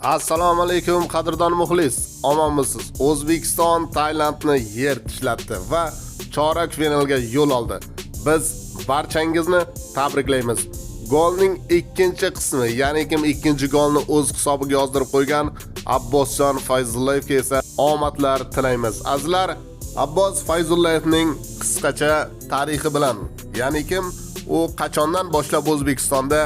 Assalomu alaykum qadrdon muxlis. Omonmisiz? O'zbekiston Tailandni yer tishlatdi va chorak finalga yo'l oldi. Biz barchangizni tabriklaymiz. Golning ikkinchi qismi, ya'ni kim ikkinchi golni o'z hisobiga yozdirib qo'ygan Abbosjon Fayzullayevga esa omadlar tilaymiz. Azizlar, Abbos Fayzullayevning qisqacha tarixi bilan, ya'ni kim u qachondan boshlab O'zbekistonda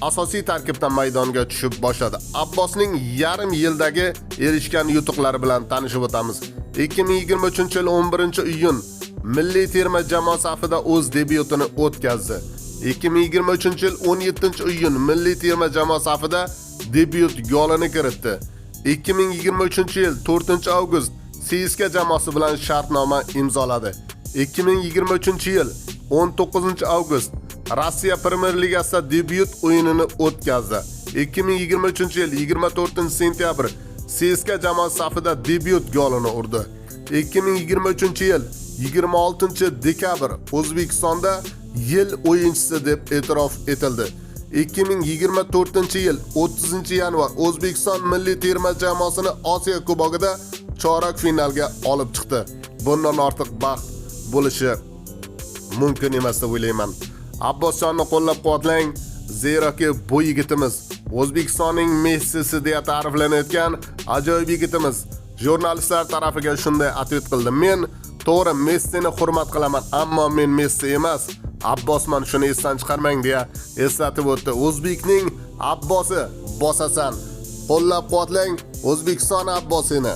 asosiy tarkibdan maydonga tushib boshladi. Abbosning yarim yildagi erishgan yutuqlari bilan tanishib o'tamiz. 2023-yil 11-iyun milliy terma jamoa safida o'z debyutini o'tkazdi. 2023-yil 17-iyun milliy terma jamoa safida debyut golini kiritdi. 2023-yil 4-avgust CSKA jamoasi bilan shartnoma imzoladi. 2023-yil 19-avgust Rossiya Premyer Ligasida debyut o'yinini o'tkazdi. 2023-yil 24-sentyabr CSKA jamoasi safida debyut golini urdi. 2023-yil 26-dekabr O'zbekistonda yil o'yinchisi deb e'tirof etildi. 2024-yil 30-yanvar O'zbekiston milliy terma jamoasini Osiyo Kubogida chorak finalga olib chiqdi. Bundan ortiq baxt bo'lishi mumkin emas deb o'ylayman. Abbosjonni qo'llab-quvvatlang, zeroki bu yigitimiz O'zbekistonning Messisi deya ta'riflanayotgan ajoyib yigitimiz. Jurnalistlar tarafiga shunday atvet qildi. Men to'g'ri Messini hurmat qilaman, ammo men Messi emas, Abbosman, shuni esdan chiqarmang deya eslatib o'tdi. O'zbekning Abbosi bosasan. Qo'llab-quvvatlang O'zbekiston Abbosini.